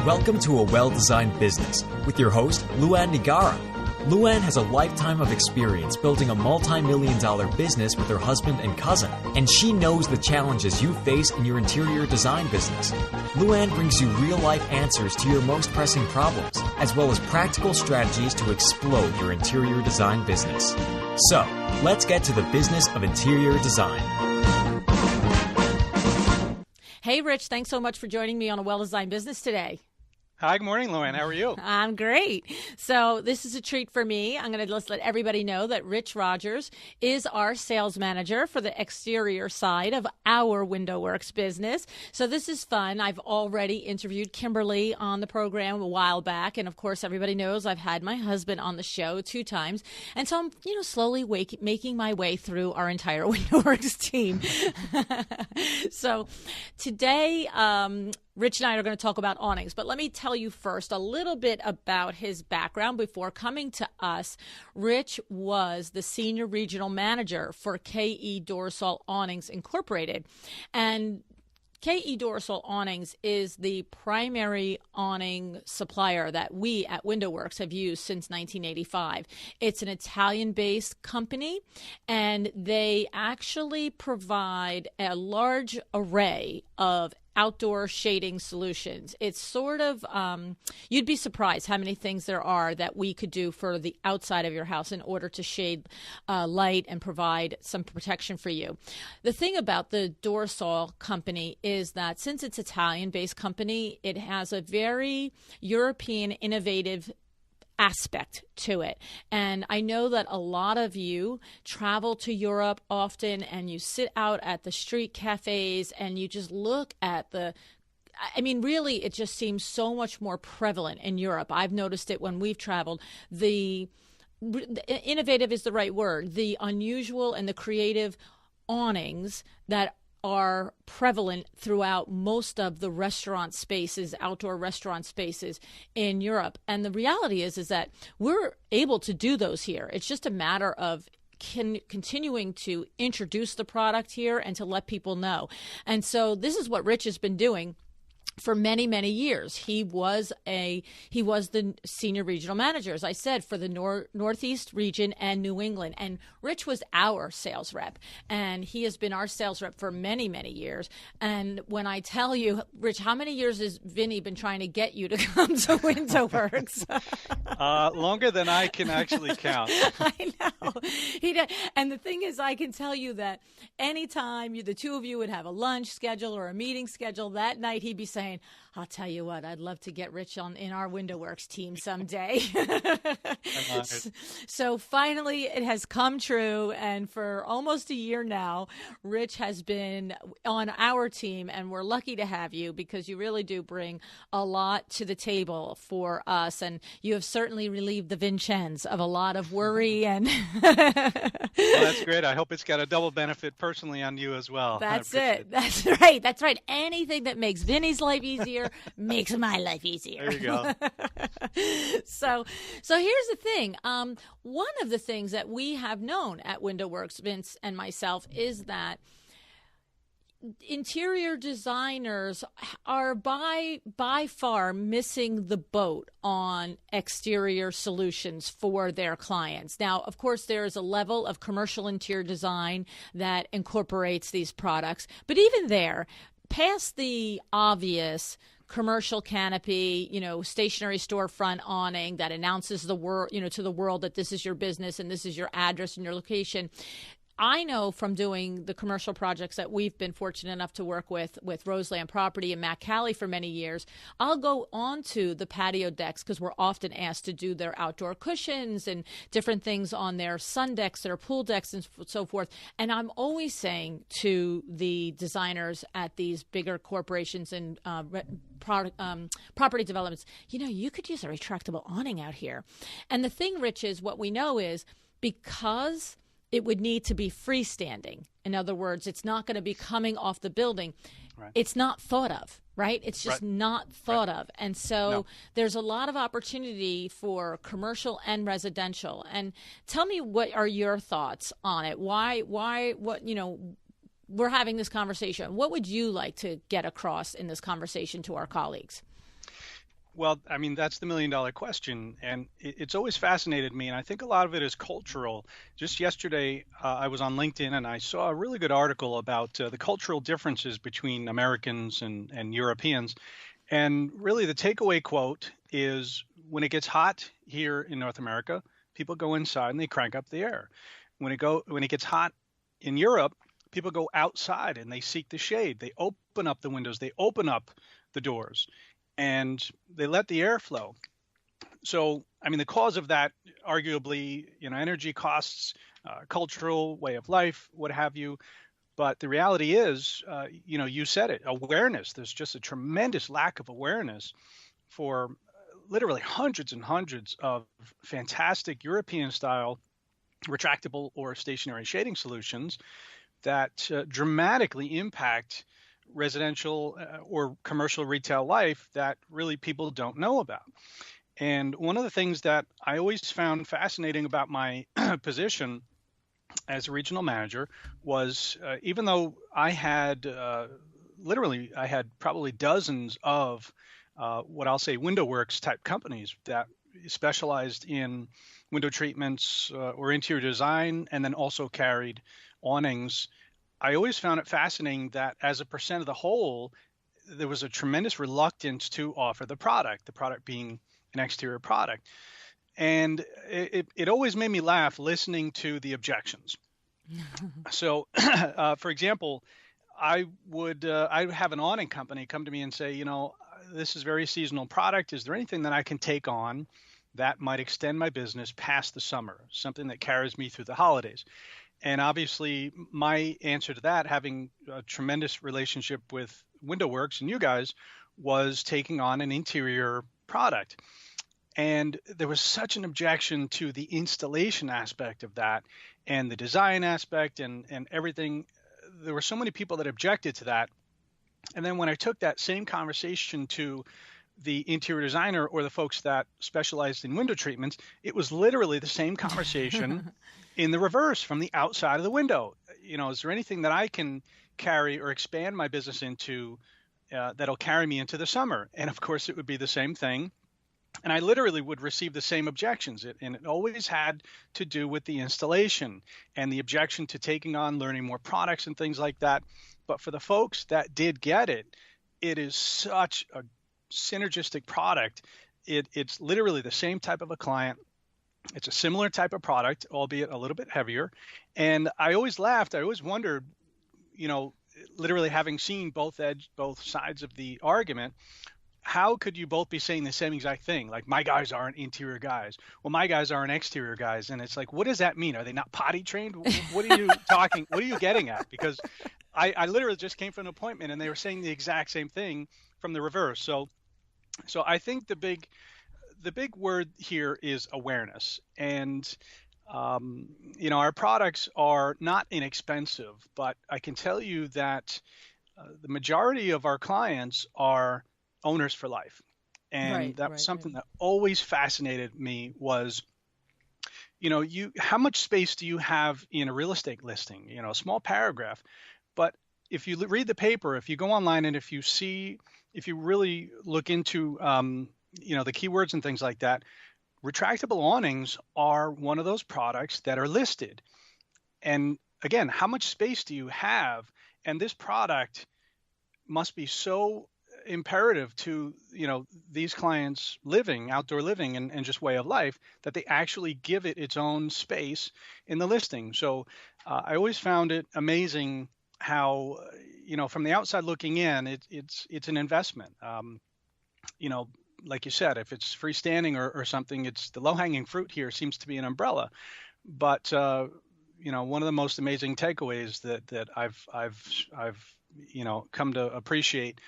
Welcome to A Well-Designed Business with your host, LuAnn. LuAnn has a lifetime of experience building a multi-million-dollar business with her husband and cousin, and she knows the challenges you face in your interior design business. LuAnn brings you real-life answers to your most pressing problems, as well as practical strategies to explode your interior design business. So, let's get to the business of interior design. Hey, Rich, thanks so much for joining me on A Well-Designed Business today. Hi, good morning, LuAnn. How are you? I'm great. So this is a treat for me. I'm going to just let everybody know that Rich Rogers is our sales manager for the exterior side of our Window Works business. So this is fun. I've already interviewed Kimberly on the program a while back. And of course, everybody knows I've had my husband on the show 2 times. And so I'm, slowly making my way through our entire Window Works team. So today, Rich and I are going to talk about awnings, but let me tell you first a little bit about his background before coming to us. Rich was the senior regional manager for KE Durasol Awnings Incorporated, and KE Durasol Awnings is the primary awning supplier that we at Window Works have used since 1985. It's an Italian-based company, and they actually provide a large array of outdoor shading solutions. It's sort of, you'd be surprised how many things there are that we could do for the outside of your house in order to shade light and provide some protection for you. The thing about the Durasol company is that since it's an Italian-based company, it has a very European innovative aspect to it. And I know that a lot of you travel to Europe often and you sit out at the street cafes and you just look at really, it just seems so much more prevalent in Europe. I've noticed it when we've traveled. The innovative is the right word. The unusual and the creative awnings that are prevalent throughout most of the restaurant spaces, outdoor restaurant spaces in Europe. And the reality is that we're able to do those here. It's just a matter of continuing to introduce the product here and to let people know. And so this is what Rich has been doing for many, many years. He was the senior regional manager, as I said, for the Northeast region and New England. And Rich was our sales rep, and he has been our sales rep for many, many years. And when I tell you, Rich, how many years has Vinny been trying to get you to come to Window Works? Longer than I can actually count. I know. He did. And the thing is, I can tell you that anytime the two of you would have a lunch schedule or a meeting schedule, that night he'd be saying, I'll tell you what, I'd love to get Rich in our Window Works team someday. So finally, it has come true. And for almost a year now, Rich has been on our team. And we're lucky to have you because you really do bring a lot to the table for us. And you have certainly relieved the Vincennes of a lot of worry. And well, that's great. I hope it's got a double benefit personally on you as well. That's it. That's right. That's right. Anything that makes Vinny's life easier makes my life easier. There you go. So here's the thing. One of the things that we have known at Window Works, Vince and myself, is that interior designers are by far missing the boat on exterior solutions for their clients. Now, of course, there is a level of commercial interior design that incorporates these products, but even there, past the obvious commercial canopy, stationary storefront awning that announces to the world that this is your business and this is your address and your location. I know from doing the commercial projects that we've been fortunate enough to work with Roseland Property and Matt Calley for many years, I'll go onto the patio decks because we're often asked to do their outdoor cushions and different things on their sun decks, their pool decks, and so forth. And I'm always saying to the designers at these bigger corporations and property developments, you could use a retractable awning out here. And the thing, Rich, is what we know is because it would need to be freestanding. In other words, it's not going to be coming off the building. Right. It's not thought of, right? It's just not thought of. And so there's a lot of opportunity for commercial and residential. And tell me, what are your thoughts on it? Why, we're having this conversation. What would you like to get across in this conversation to our colleagues? Well, I mean, that's the million-dollar question, and it's always fascinated me, and I think a lot of it is cultural. Just yesterday, I was on LinkedIn, and I saw a really good article about the cultural differences between Americans and Europeans. And really, the takeaway quote is, when it gets hot here in North America, people go inside and they crank up the air. When it gets hot in Europe, people go outside and they seek the shade. They open up the windows, they open up the doors, and they let the air flow. So, I mean, the cause of that, arguably, energy costs, cultural way of life, what have you. But the reality is, you said it, awareness. There's just a tremendous lack of awareness for literally hundreds and hundreds of fantastic European-style retractable or stationary shading solutions that dramatically impact residential or commercial retail life that really people don't know about. And one of the things that I always found fascinating about my position as a regional manager was, even though I had I had probably dozens of what I'll say window works type companies that specialized in window treatments or interior design, and then also carried awnings. I always found it fascinating that as a percent of the whole, there was a tremendous reluctance to offer the product being an exterior product. And it always made me laugh listening to the objections. So, for example, I would have an awning company come to me and say, this is very seasonal product. Is there anything that I can take on that might extend my business past the summer, something that carries me through the holidays? And obviously, my answer to that, having a tremendous relationship with Window Works and you guys, was taking on an interior product. And there was such an objection to the installation aspect of that and the design aspect and everything. There were so many people that objected to that. And then when I took that same conversation to the interior designer or the folks that specialized in window treatments, it was literally the same conversation in the reverse from the outside of the window. Is there anything that I can carry or expand my business into that'll carry me into the summer? And of course, it would be the same thing. And I literally would receive the same objections. And it always had to do with the installation and the objection to taking on learning more products and things like that. But for the folks that did get it, it is such a synergistic product. It's literally the same type of a client. It's a similar type of product, albeit a little bit heavier. And I always laughed. I always wondered, literally having seen both sides of the argument, how could you both be saying the same exact thing? Like, my guys aren't interior guys. Well, my guys aren't exterior guys. And it's like, what does that mean? Are they not potty trained? What are you talking? What are you getting at? Because I literally just came from an appointment and they were saying the exact same thing from the reverse. So I think the big word here is awareness. And, our products are not inexpensive, but I can tell you that the majority of our clients are owners for life. And that was something that always fascinated me was, how much space do you have in a real estate listing? A small paragraph. But if you read the paper, if you go online and if you really look into, the keywords and things like that, retractable awnings are one of those products that are listed. And again, how much space do you have? And this product must be so imperative to these clients outdoor living and just way of life, that they actually give it its own space in the listing. So I always found it amazing how from the outside looking in, it's an investment. Like you said, if it's freestanding or something, it's the low-hanging fruit here seems to be an umbrella. But one of the most amazing takeaways that I've come to appreciate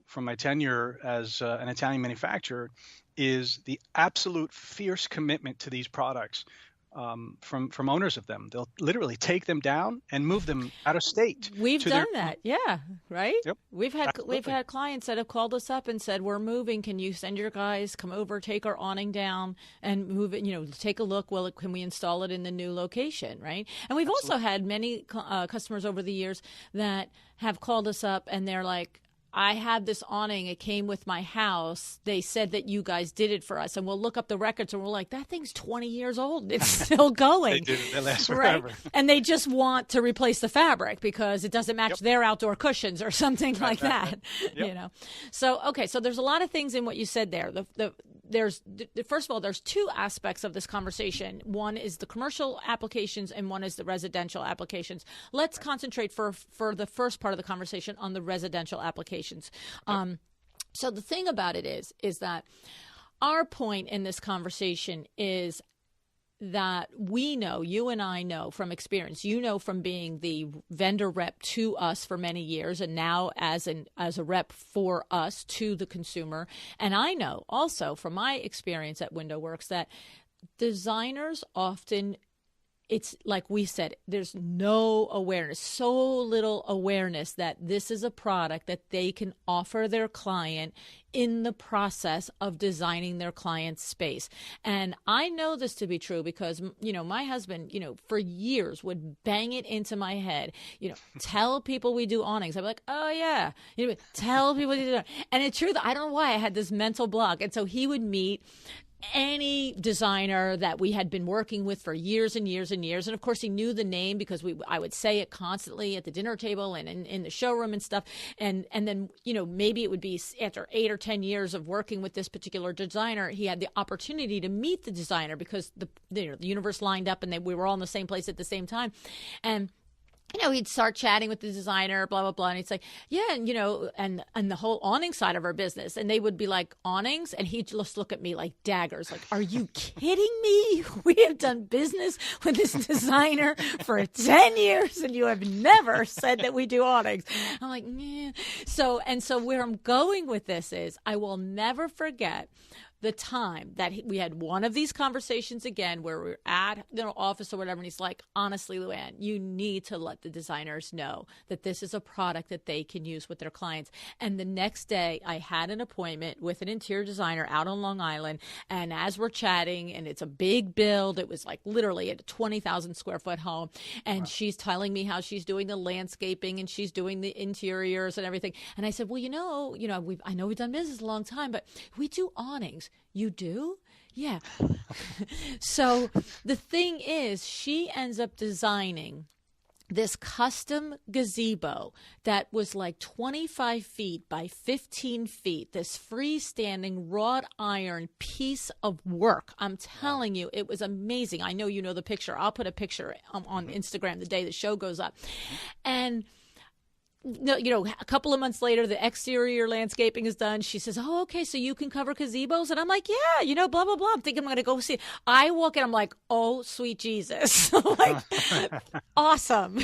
from my tenure as an Italian manufacturer is the absolute fierce commitment to these products from owners of them. They'll literally take them down and move them out of state. We've done that, yeah, right? Yep. We've had clients that have called us up and said, "We're moving. Can you send your guys come over, take our awning down, and move it? Take a look. Well, can we install it in the new location?" Right? And we've also had many customers over the years that have called us up and they're like, I had this awning. It came with my house. They said that you guys did it for us. And we'll look up the records and we're like, that thing's 20 years old. It's still going. They do. They last right? forever. And they just want to replace the fabric because it doesn't match their outdoor cushions or something like that. Yep. So, okay. So there's a lot of things in what you said there. First of all, there's two aspects of this conversation. One is the commercial applications and one is the residential applications. Let's concentrate for the first part of the conversation on the residential applications. So the thing about it is that our point in this conversation is that we know, you and I know from experience, you know from being the vendor rep to us for many years and now as a rep for us to the consumer. And I know also from my experience at WindowWorks that designers often, it's like we said, there's no awareness, so little awareness that this is a product that they can offer their client in the process of designing their client's space. And I know this to be true because, my husband, for years would bang it into my head, tell people we do awnings. I'd be like, oh yeah, tell people we do that. And it's true that I don't know why I had this mental block. And so he would meet any designer that we had been working with for years and years and years. And of course he knew the name because I would say it constantly at the dinner table and in the showroom and stuff. And then, maybe it would be after 8 or 10 years of working with this particular designer, he had the opportunity to meet the designer because the universe lined up and we were all in the same place at the same time. And he'd start chatting with the designer, blah, blah, blah. And he'd say, yeah, and the whole awning side of our business. And they would be like, awnings? And he'd just look at me like daggers. Like, are you kidding me? We have done business with this designer for 10 years and you have never said that we do awnings. I'm like, yeah. So where I'm going with this is I will never forget the time that we had one of these conversations again where we're at the office or whatever, and he's like, honestly, LuAnn, you need to let the designers know that this is a product that they can use with their clients. And the next day I had an appointment with an interior designer out on Long Island, and as we're chatting, and it's a big build, it was like literally a 20,000 square foot home, and she's telling me how she's doing the landscaping and she's doing the interiors and everything. And I said, well, I know we've done business a long time, but we do awnings. You do? Yeah. So the thing is, she ends up designing this custom gazebo that was like 25 feet by 15 feet, this freestanding wrought iron piece of work. I'm telling you, it was amazing. I know you know the picture. I'll put a picture on Instagram the day the show goes up. And a couple of months later, the exterior landscaping is done. She says, oh, okay, so you can cover gazebos? And I'm like, yeah, blah, blah, blah. I'm thinking I'm going to go see it. I walk in, I'm like, oh, sweet Jesus. Like, awesome.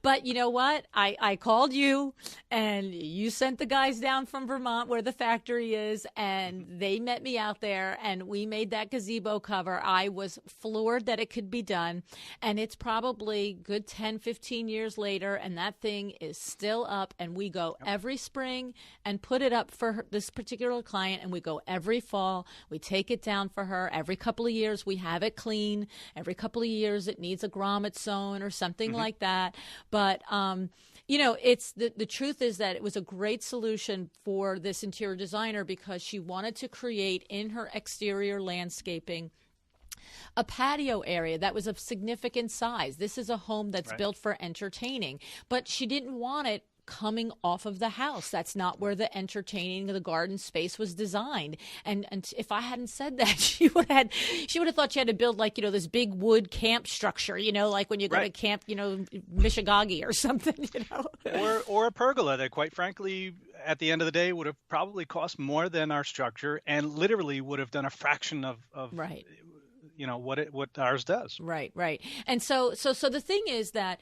But you know what? I called you, and you sent the guys down from Vermont where the factory is, and they met me out there, and we made that gazebo cover. I was floored that it could be done, and it's probably good 10, 15 years later, and that thing is still up, and we go every spring and put it up for this particular client, and we go every fall. We take it down for her. Every couple of years we have it clean. Every couple of years it needs a grommet sewn or something like that. But it's the truth is that it was a great solution for this interior designer because she wanted to create in her exterior landscaping a patio area that was of significant size. This is a home that's built for entertaining, but she didn't want it coming off of the house. That's not where the the garden space was designed. And if I hadn't said that, she would have thought she had to build like, this big wood camp structure, like when you go to camp, Mishigagi or something, Or a pergola that, quite frankly, at the end of the day would have probably cost more than our structure and literally would have done a fraction of what ours does. Right. And so the thing is that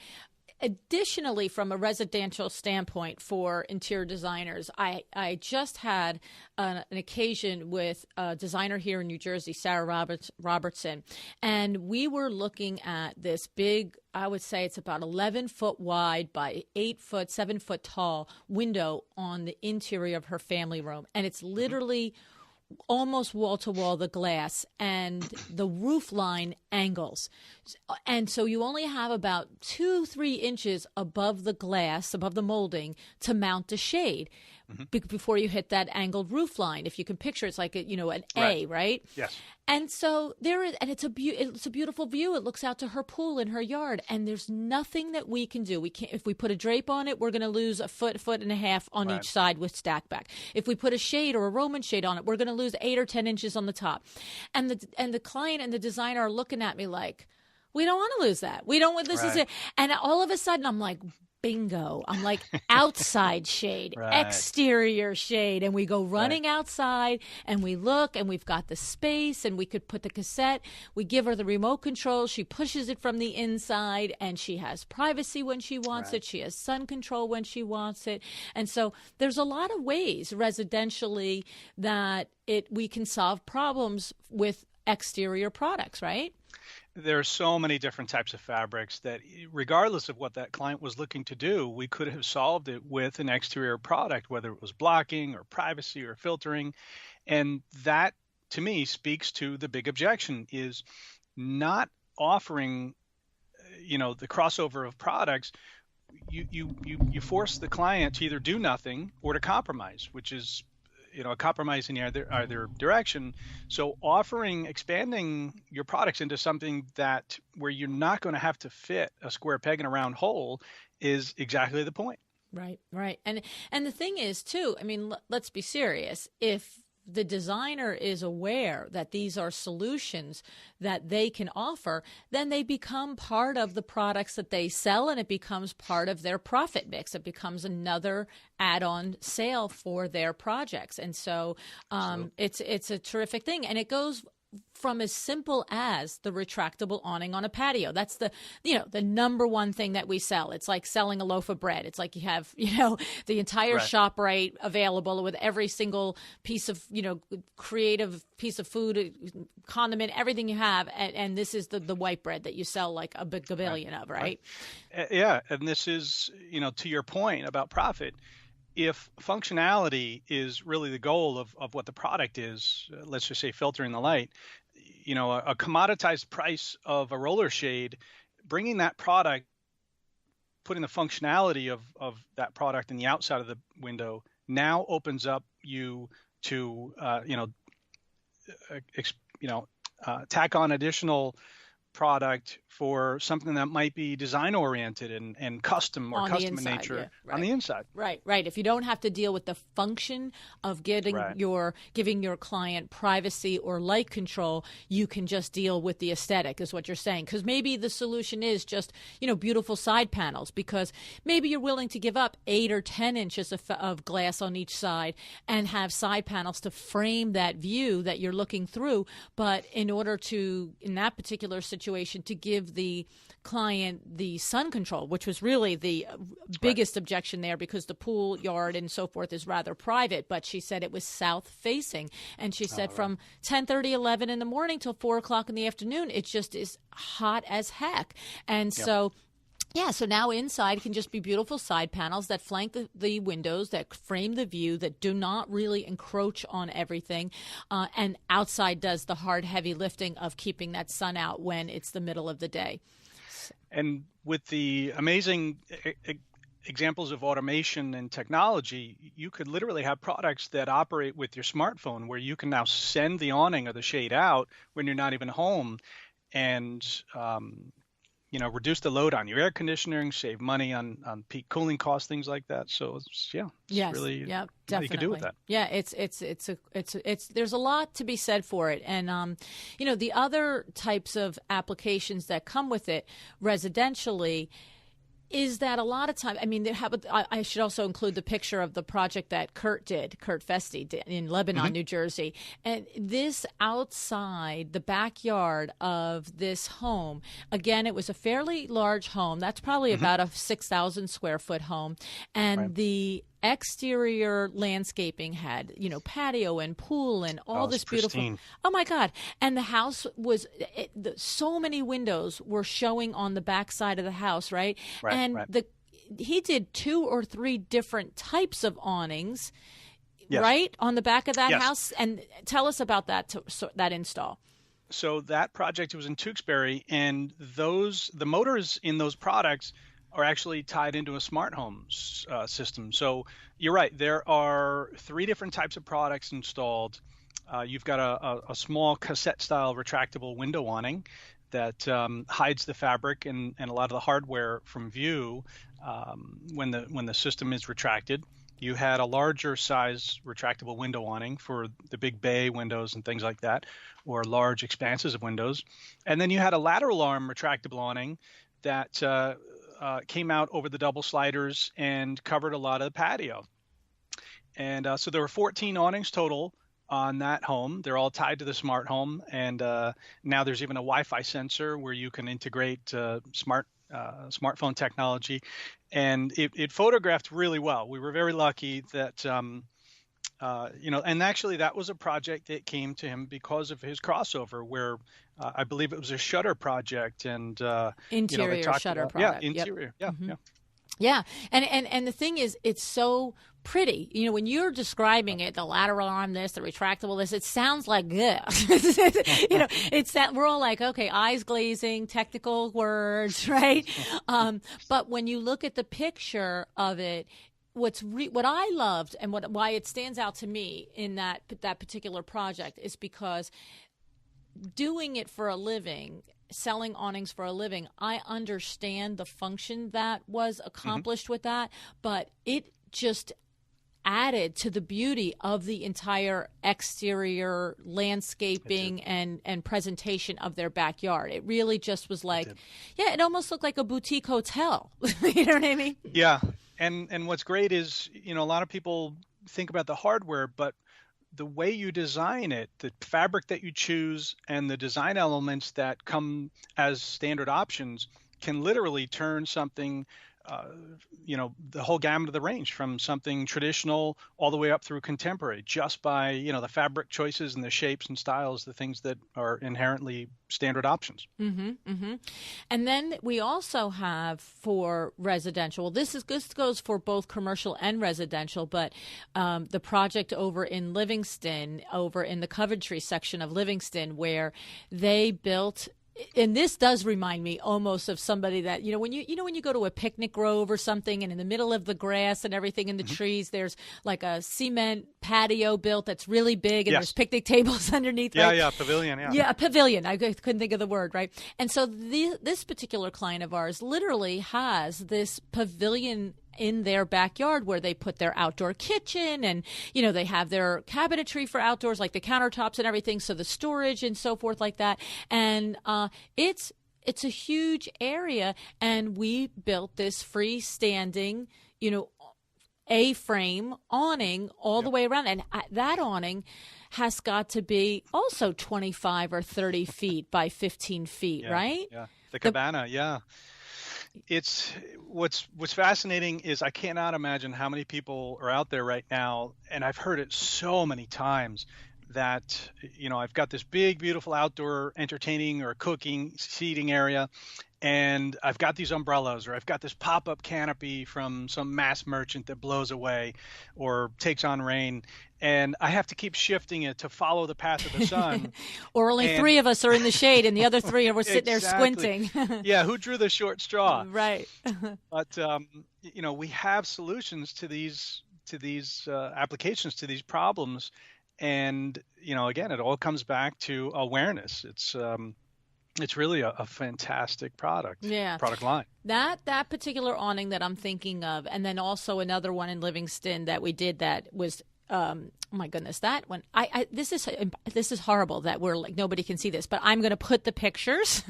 additionally, from a residential standpoint for interior designers, I just had an occasion with a designer here in New Jersey, Sarah Robertson, and we were looking at this big, I would say it's about 11 foot wide by 7 foot tall window on the interior of her family room. And it's literally almost wall to wall the glass, and the roof line angles. And so you only have about 2-3 inches above the glass, above the molding, to mount the shade before you hit that angled roof line. If you can picture, it's like an A, right? Yes. And so it's a beautiful view. It looks out to her pool in her yard, and there's nothing that we can do. We can't. If we put a drape on it, we're going to lose a foot and a half on each side with stack back. If we put a shade or a Roman shade on it, we're going to lose 8 or 10 inches on the top. And the client and the designer are looking at me like, we don't want to lose that. We don't want this is it. And all of a sudden, I'm like, bingo. I'm like, outside shade, exterior shade. And we go running outside, and we look, and we've got the space, and we could put the cassette. We give her the remote control. She pushes it from the inside, and she has privacy when she wants it. She has sun control when she wants it. And so there's a lot of ways residentially that we can solve problems with exterior products, right? There are so many different types of fabrics that, regardless of what that client was looking to do, we could have solved it with an exterior product, whether it was blocking or privacy or filtering. And that, to me, speaks to the big objection, is not offering, the crossover of products. You force the client to either do nothing or to compromise, which is a compromise in either direction. So expanding your products into something where you're not going to have to fit a square peg in a round hole is exactly the point. Right. And the thing is, too, I mean, let's be serious. If the designer is aware that these are solutions that they can offer, then they become part of the products that they sell, and it becomes part of their profit mix. It becomes another add-on sale for their projects. And so it's a terrific thing. And it goes from as simple as the retractable awning on a patio. That's the number one thing that we sell. It's like selling a loaf of bread. It's like you have, the entire shop right available with every single piece of, creative piece of food, condiment, everything you have. And this is the white bread that you sell like a gabillion of, right? Yeah. And this is, to your point about profit. If functionality is really the goal of what the product is, let's just say filtering the light, a commoditized price of a roller shade, bringing that product, putting the functionality of that product in the outside of the window now opens up you to, tack on additional product for something that might be design oriented and custom or custom in nature on the inside. Right. If you don't have to deal with the function of giving your client privacy or light control, you can just deal with the aesthetic, is what you're saying. Because maybe the solution is just, beautiful side panels, because maybe you're willing to give up 8 or 10 inches of glass on each side and have side panels to frame that view that you're looking through. But in order to, in that particular situation, to give the client the sun control, which was really the biggest objection there, because the pool yard and so forth is rather private. But she said it was south facing, and she said from 10:30, 11 in the morning till 4 o'clock in the afternoon, it just is hot as heck. And so now inside can just be beautiful side panels that flank the windows, that frame the view, that do not really encroach on everything. And outside does the hard, heavy lifting of keeping that sun out when it's the middle of the day. And with the amazing examples of automation and technology, you could literally have products that operate with your smartphone, where you can now send the awning or the shade out when you're not even home, and reduce the load on your air conditioning, save money on peak cooling costs, things like that. So definitely. You could do with that. Yeah, it's there's a lot to be said for it. And the other types of applications that come with it residentially is that a lot of time, I should also include the picture of the project that Kurt Festi did in Lebanon, New Jersey. And this outside the backyard of this home, again, it was a fairly large home. That's probably about a 6,000 square foot home. And the exterior landscaping had, patio and pool and all this beautiful. Pristine. Oh my God. And the house was, so many windows were showing on the back side of the house, right? He did 2 or 3 different types of awnings Yes. right, on the back of that Yes. house. And tell us about that that install. So that project was in Tewksbury, and the motors in those products are actually tied into a smart home system. So you're right. There are 3 different types of products installed. You've got a small cassette-style retractable window awning that hides the fabric and a lot of the hardware from view when the system is retracted. You had a larger size retractable window awning for the big bay windows and things like that, or large expanses of windows. And then you had a lateral arm retractable awning that came out over the double sliders and covered a lot of the patio. And so there were 14 awnings total on that home. They're all tied to the smart home. And now there's even a Wi-Fi sensor where you can integrate smartphone technology. And it photographed really well. We were very lucky that, and actually that was a project that came to him because of his crossover where I believe it was a shutter project and interior shutter product. Yeah, interior. Yep. Yeah, yeah. Yeah. And the thing is, it's so pretty. When you're describing it, the lateral arm this, the retractable this, it sounds like it's that we're all like, okay, eyes glazing, technical words, right? But when you look at the picture of it, what I loved and why it stands out to me in that particular project is because doing it for a living, selling awnings for a living, I understand the function that was accomplished with that, but it just added to the beauty of the entire exterior landscaping and presentation of their backyard. It really just was like, it almost looked like a boutique hotel. You know what I mean? Yeah. And what's great is, a lot of people think about the hardware, but the way you design it, the fabric that you choose, and the design elements that come as standard options can literally turn something, the whole gamut of the range from something traditional all the way up through contemporary, just by, the fabric choices and the shapes and styles, the things that are inherently standard options. Mm-hmm, mm-hmm. And then we also have for residential, this goes for both commercial and residential, but the project over in Livingston, over in the Coventry section of Livingston, where they built. And this does remind me almost of somebody that, when you go to a picnic grove or something, and in the middle of the grass and everything in the trees, there's like a cement patio built that's really big, and there's picnic tables underneath. Yeah, right? Yeah, pavilion. Yeah. Yeah, a pavilion. I couldn't think of the word, right? And so this particular client of ours literally has this pavilion in their backyard where they put their outdoor kitchen, and they have their cabinetry for outdoors, like the countertops and everything, so the storage and so forth like that. And it's a huge area, and we built this freestanding A-frame awning all the way around, and that awning has got to be also 25 or 30 feet by 15 feet, right? Yeah, the cabana, It's what's fascinating is I cannot imagine how many people are out there right now, and I've heard it so many times that I've got this big, beautiful outdoor entertaining or cooking seating area, and I've got these umbrellas, or I've got this pop-up canopy from some mass merchant that blows away or takes on rain, and I have to keep shifting it to follow the path of the sun. Or only 3 of us are in the shade, and the other 3 are sitting there squinting. Yeah, who drew the short straw? Right. But we have solutions to these applications, to these problems, and again, it all comes back to awareness. It's really a fantastic product line. That particular awning that I'm thinking of, and then also another one in Livingston that we did that was oh my goodness, that one. This is horrible that we're like nobody can see this, but I'm going to put the pictures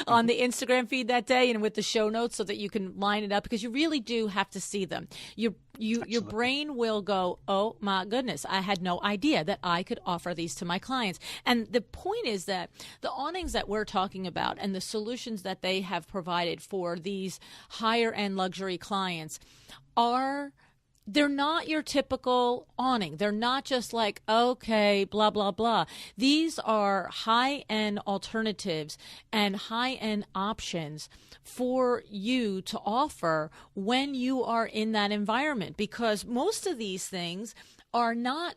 on the Instagram feed that day and with the show notes so that you can line it up, because you really do have to see them. Your brain will go, oh my goodness, I had no idea that I could offer these to my clients. And the point is that the awnings that we're talking about and the solutions that they have provided for these higher end luxury clients they're not your typical awning. They're not just like, okay, blah, blah, blah. These are high-end alternatives and high-end options for you to offer when you are in that environment, because most of these things are not,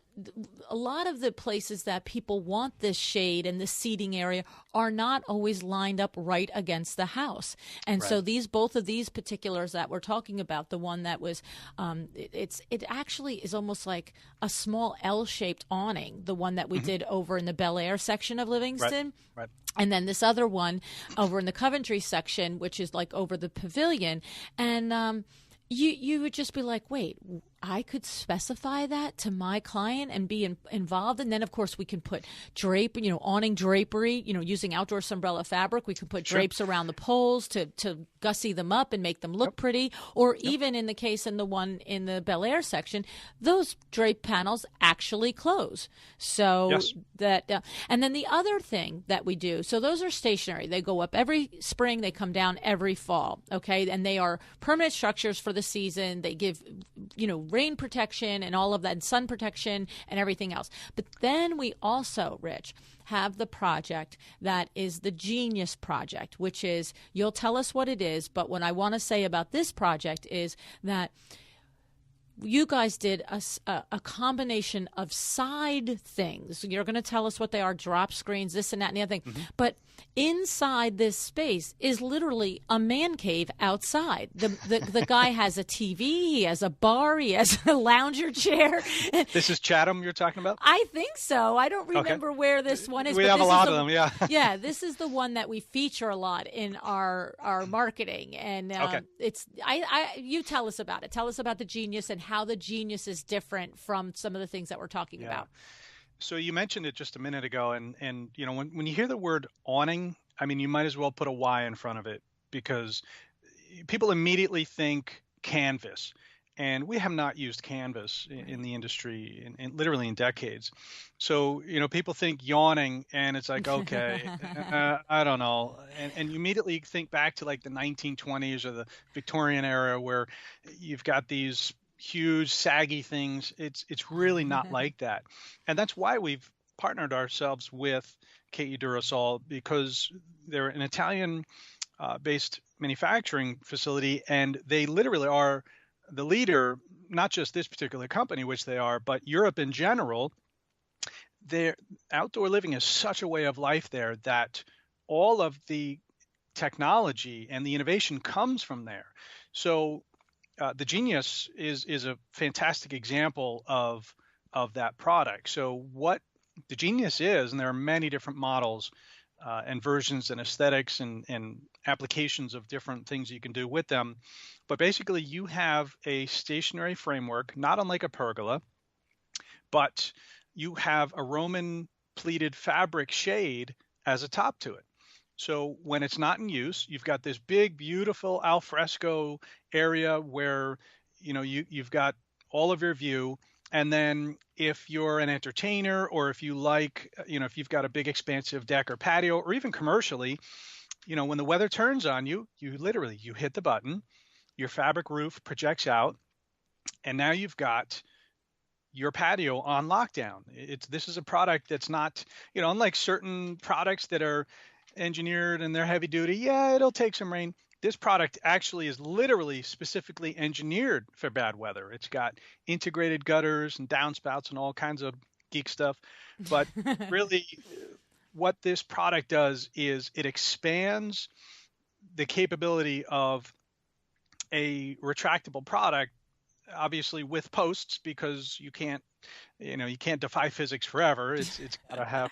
a lot of the places that people want this shade and this seating area are not always lined up right against the house. And so both of these particulars that we're talking about, the one that was, it actually is almost like a small L-shaped awning, the one that we did over in the Bel Air section of Livingston. Right. And then this other one over in the Coventry section, which is like over the pavilion. And you would just be like, wait, I could specify that to my client and be involved. And then, of course, we can put awning drapery, using outdoor umbrella fabric. We can put drapes around the poles to gussy them up and make them look pretty. Or even in the case in the one in the Bel Air section, those drape panels actually close. So that, and then the other thing that we do, so those are stationary. They go up every spring. They come down every fall. Okay. And they are permanent structures for the season. They give, rain protection and all of that, and sun protection and everything else. But then we also, Rich, have the project that is the Genius Project, which is, you'll tell us what it is, but what I want to say about this project is that you guys did a combination of side things. You're going to tell us what they are, drop screens, this and that and the other thing. But inside this space is literally a man cave outside. The guy has a TV, he has a bar, he has a lounger chair. This is Chatham you're talking about? I think so. I don't remember where this one is. We but have this a lot is of them, yeah. Yeah, this is the one that we feature a lot in our marketing. And you tell us about it. Tell us about the Genius and how the Genius is different from some of the things that we're talking about. So you mentioned it just a minute ago, and when you hear the word awning, I mean, you might as well put a Y in front of it, because people immediately think canvas, and we have not used canvas in the industry literally in decades. So people think yawning, and it's like, okay, I don't know, and you immediately think back to like the 1920s or the Victorian era, where you've got these huge saggy things. It's really not like that. And that's why we've partnered ourselves with KE Durasol, because they're an Italian based manufacturing facility, and they literally are the leader, not just this particular company, which they are, but Europe in general. Their outdoor living is such a way of life there that all of the technology and the innovation comes from there. So the Genius is a fantastic example of that product. So what the Genius is, and there are many different models and versions and aesthetics and applications of different things you can do with them. But basically, you have a stationary framework, not unlike a pergola, but you have a Roman pleated fabric shade as a top to it. So when it's not in use, you've got this big, beautiful al fresco area where you've got all of your view. And then if you're an entertainer, or if you like, if you've got a big expansive deck or patio, or even commercially, when the weather turns on you, you hit the button, your fabric roof projects out, and now you've got your patio on lockdown. This is a product that's not, unlike certain products that are engineered and they're heavy duty. Yeah, it'll take some rain. This product actually is literally specifically engineered for bad weather. It's got integrated gutters and downspouts and all kinds of geek stuff. But really, what this product does is it expands the capability of a retractable product, obviously with posts, because you can't defy physics forever. It's got to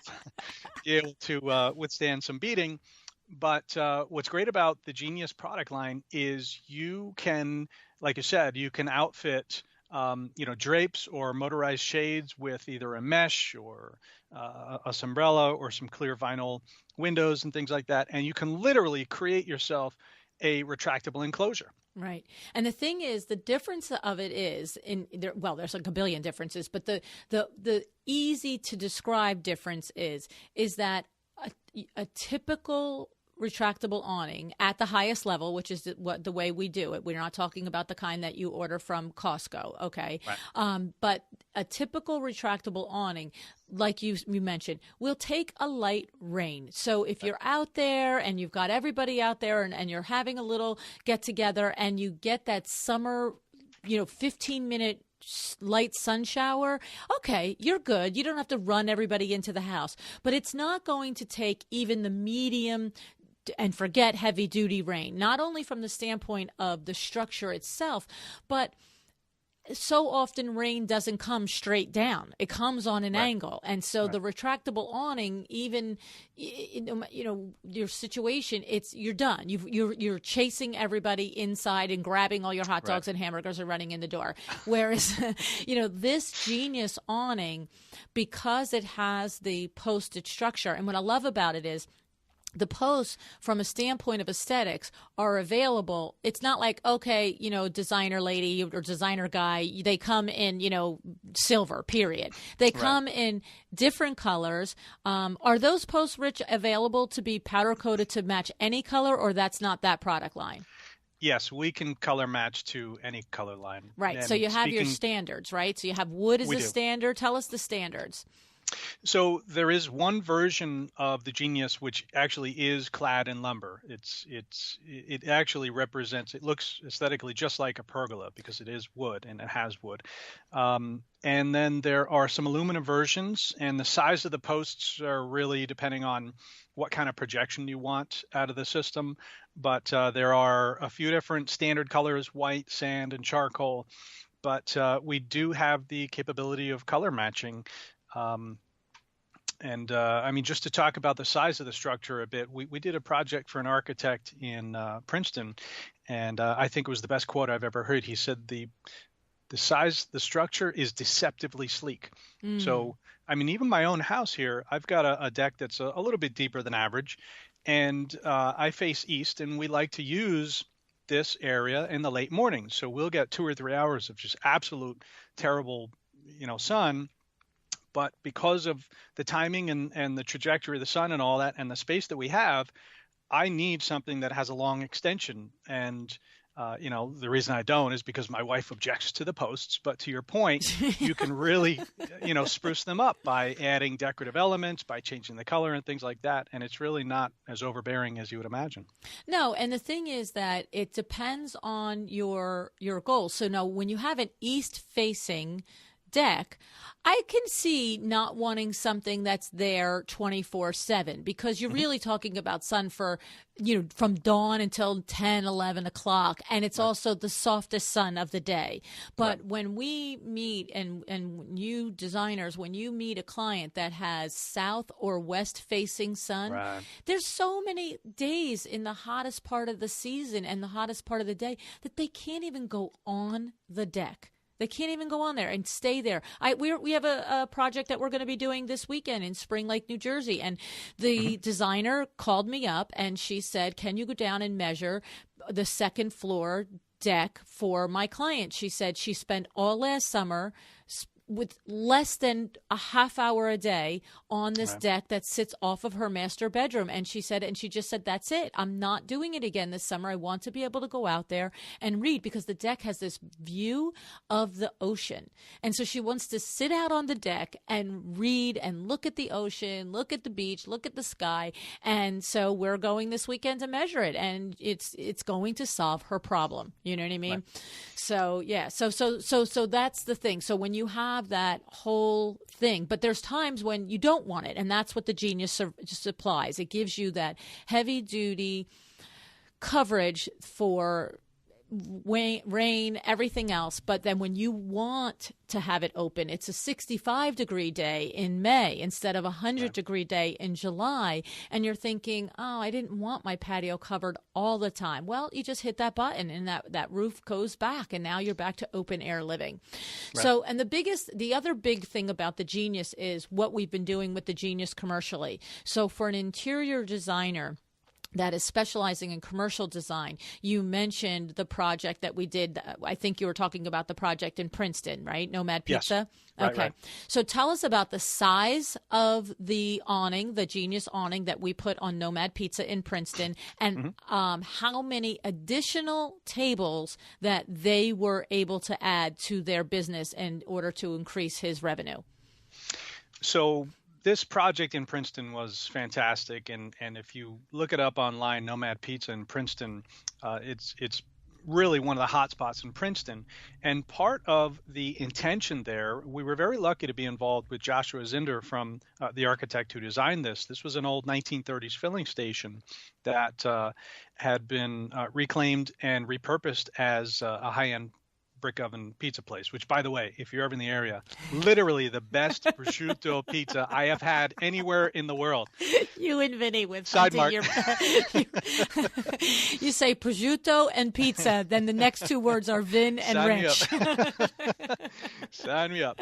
be able to withstand some beating. But what's great about the Genius product line is you can, like you said, you can outfit drapes or motorized shades with either a mesh or a umbrella or some clear vinyl windows and things like that, and you can literally create yourself a retractable enclosure. Right. And the thing is, the difference of it is there's like a billion differences, but the easy to describe difference is that a typical retractable awning at the highest level, which is the way we do it. We're not talking about the kind that you order from Costco, okay? Right. But a typical retractable awning, like you mentioned, will take a light rain. So if you're out there and you've got everybody out there and you're having a little get together and you get that summer, 15-minute light sun shower, okay, you're good. You don't have to run everybody into the house. But it's not going to take even the medium and forget heavy duty rain, not only from the standpoint of the structure itself, but so often rain doesn't come straight down. It comes on an angle. And so the retractable awning, even, your situation, you're done. You're chasing everybody inside and grabbing all your hot dogs and hamburgers and running in the door. Whereas, this Genius awning, because it has the posted structure, and what I love about it is, the posts, from a standpoint of aesthetics, are available. It's not like, okay, designer lady or designer guy, they come in, silver, period. They come in different colors. Are those posts, Rich, available to be powder coated to match any color, or that's not that product line? Yes, we can color match to any color line. Right. And so you have your standards, right? So you have wood as a standard. Tell us the standards. So there is one version of the Genius which actually is clad in lumber. It actually represents. It looks aesthetically just like a pergola because it is wood and it has wood. And then there are some aluminum versions, and the size of the posts are really depending on what kind of projection you want out of the system. But there are a few different standard colors: white, sand, and charcoal. But we do have the capability of color matching. Just to talk about the size of the structure a bit, we did a project for an architect in Princeton, and I think it was the best quote I've ever heard. He said the structure is deceptively sleek. So, even my own house here, I've got a deck that's a little bit deeper than average, and I face east, and we like to use this area in the late morning. So we'll get 2 or 3 hours of just absolute terrible, sun. But because of the timing and the trajectory of the sun and all that and the space that we have, I need something that has a long extension. And, the reason I don't is because my wife objects to the posts. But to your point, you can really, spruce them up by adding decorative elements, by changing the color and things like that. And it's really not as overbearing as you would imagine. No, and the thing is that it depends on your goals. So now when you have an east-facing deck, I can see not wanting something that's there 24/7, because you're really talking about sun for, from dawn until 10, 11 o'clock. And it's also the softest sun of the day. But when we meet and you designers, when you meet a client that has south or west facing sun, there's so many days in the hottest part of the season and the hottest part of the day that they can't even go on the deck. They can't even go on there and stay there. We have a project that we're going to be doing this weekend in Spring Lake, New Jersey. And the designer called me up and she said, can you go down and measure the second floor deck for my client? She said she spent all last summer with less than a half hour a day on this deck that sits off of her master bedroom. And she just said, that's it. I'm not doing it again this summer. I want to be able to go out there and read, because the deck has this view of the ocean. And so she wants to sit out on the deck and read and look at the ocean, look at the beach, look at the sky. And so we're going this weekend to measure it, and it's going to solve her problem. You know what I mean? So yeah. So that's the thing. So when you have that whole thing, but there's times when you don't want it, and that's what the Genius supplies. It gives you that heavy duty coverage for rain, everything else. But then when you want to have it open, it's a 65-degree day in May instead of a 100-degree day in July. And you're thinking, oh, I didn't want my patio covered all the time. Well, you just hit that button and that roof goes back, and now you're back to open air living. So, and the other big thing about the Genius is what we've been doing with the Genius commercially. So for an interior designer that is specializing in commercial design, you mentioned the project that we did. I think you were talking about the project in Princeton, right? Nomad Pizza? Yes. Okay. So tell us about the size of the awning, the Genius awning that we put on Nomad Pizza in Princeton, and how many additional tables that they were able to add to their business in order to increase his revenue. So this project in Princeton was fantastic, and if you look it up online, Nomad Pizza in Princeton, it's really one of the hot spots in Princeton. And part of the intention there, we were very lucky to be involved with Joshua Zinder from the architect who designed this. This was an old 1930s filling station that had been reclaimed and repurposed as a high-end brick oven pizza place, which, by the way, if you're ever in the area, literally the best prosciutto pizza I have had anywhere in the world. You and Vinny with Sidemark. You say prosciutto and pizza, then the next two words are Vin and Sign Rich. me up. Sign me up.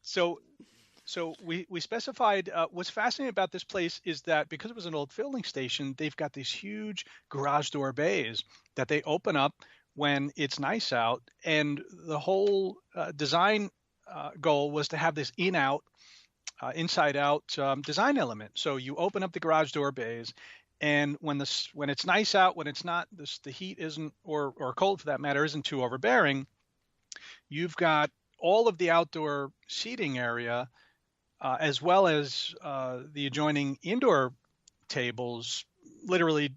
So we specified what's fascinating about this place is that because it was an old filling station, they've got these huge garage door bays that they open up when it's nice out. And the whole design goal was to have this in-out, inside-out design element. So you open up the garage door bays, and when it's nice out, when it's not, the heat isn't, or cold for that matter, isn't too overbearing, you've got all of the outdoor seating area, as well as the adjoining indoor tables, literally,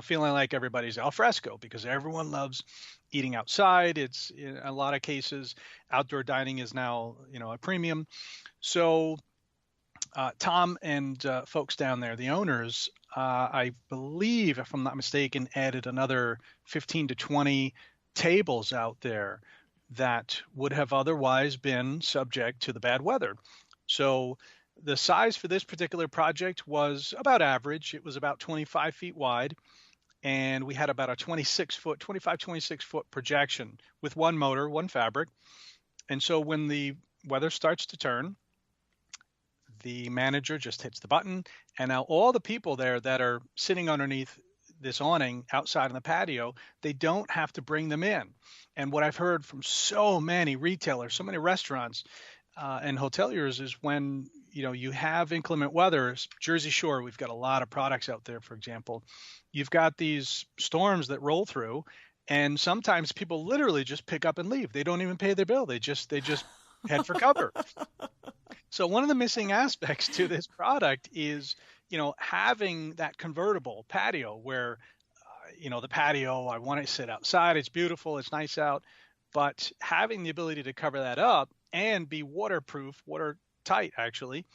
feeling like everybody's al fresco, because everyone loves eating outside. It's, in a lot of cases, outdoor dining is now, a premium. So Tom and folks down there, the owners, I believe, if I'm not mistaken, added another 15 to 20 tables out there that would have otherwise been subject to the bad weather. So the size for this particular project was about average. It was about 25 feet wide, and we had about a 26 foot projection with one motor, one fabric. And so when the weather starts to turn, the manager just hits the button, and now all the people there that are sitting underneath this awning outside on the patio, they don't have to bring them in. And what I've heard from so many retailers, so many restaurants, and hoteliers is when you have inclement weather. Jersey Shore, we've got a lot of products out there. For example, you've got these storms that roll through, and sometimes people literally just pick up and leave. They don't even pay their bill. They just head for cover. So one of the missing aspects to this product is having that convertible patio where the patio, I want to sit outside. It's beautiful. It's nice out. But having the ability to cover that up and be waterproof, watertight actually,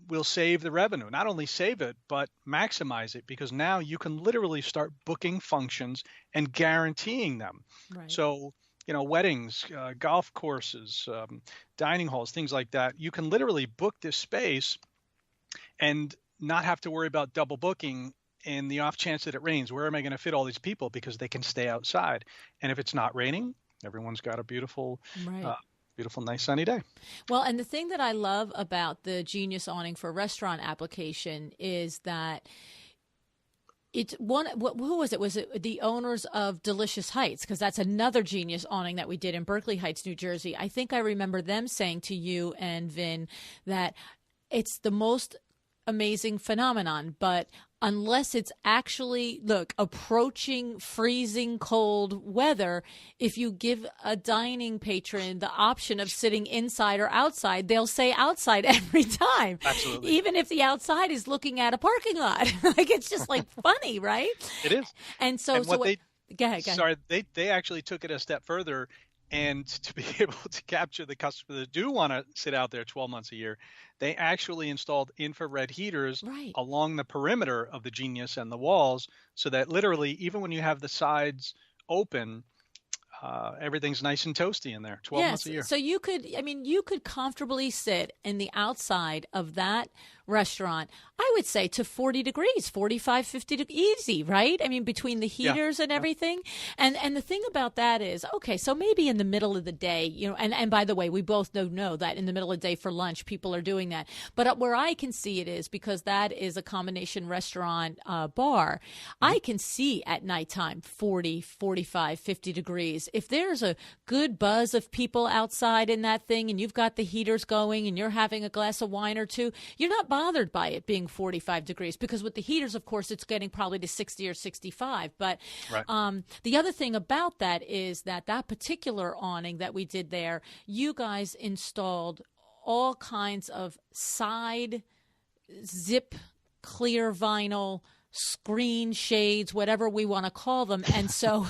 will save the revenue. Not only save it, but maximize it, because now you can literally start booking functions and guaranteeing them. Right. So, weddings, golf courses, dining halls, things like that, you can literally book this space and not have to worry about double booking. In the off chance that it rains, where am I going to fit all these people? Because they can stay outside. And if it's not raining, everyone's got a beautiful, beautiful, nice sunny day. Well, and the thing that I love about the Genius Awning for Restaurant application is that it's one. Who was it? Was it the owners of Delicious Heights? Because that's another Genius Awning that we did in Berkeley Heights, New Jersey. I think I remember them saying to you and Vin that it's the most amazing phenomenon, but unless it's actually, approaching freezing cold weather, if you give a dining patron the option of sitting inside or outside, they'll say outside every time. Absolutely. Even if the outside is looking at a parking lot. It's just funny, right? It is. And so, go ahead. Sorry, they actually took it a step further. And to be able to capture the customers that do want to sit out there 12 months a year, they actually installed infrared heaters along the perimeter of the Genius and the walls, so that literally, even when you have the sides open, everything's nice and toasty in there 12 months a year. So you could comfortably sit in the outside of that restaurant, I would say to 40 degrees, 45, 50 degrees, easy, right? Between the heaters and everything. And the thing about that is, okay, so maybe in the middle of the day, and by the way, we both know that in the middle of the day for lunch, people are doing that. But where I can see it is, because that is a combination restaurant bar, I can see at nighttime 40, 45, 50 degrees. If there's a good buzz of people outside in that thing and you've got the heaters going and you're having a glass of wine or two, you're not bothered by it being 45 degrees, because with the heaters, of course, it's getting probably to 60 or 65. But the other thing about that is that particular awning that we did there, you guys installed all kinds of side zip clear vinyl screen shades, whatever we want to call them. And so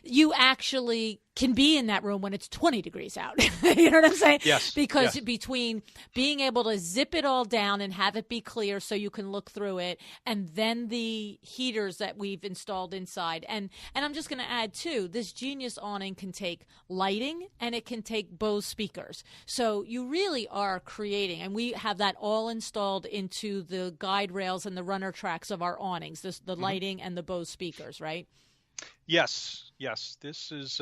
you actually can be in that room when it's 20 degrees out. You know what I'm saying? Yes. Because yes. between being able to zip it all down and have it be clear so you can look through it, and then the heaters that we've installed inside. And I'm just going to add too, this Genius awning can take lighting and it can take Bose speakers. So you really are creating, and we have that all installed into the guide rails and the runner tracks of our awnings, the lighting and the Bose speakers, right? Yes. This is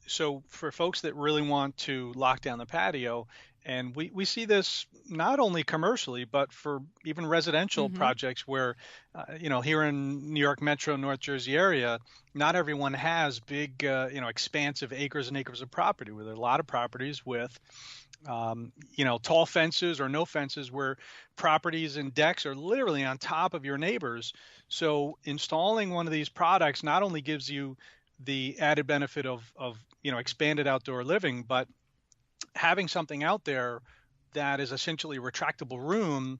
so for folks that really want to lock down the patio, and we see this not only commercially, but for even residential projects where, here in New York Metro, North Jersey area, not everyone has big, expansive acres and acres of property. Where there are a lot of properties with tall fences or no fences, where properties and decks are literally on top of your neighbors. So installing one of these products not only gives you the added benefit of expanded outdoor living, but having something out there that is essentially a retractable room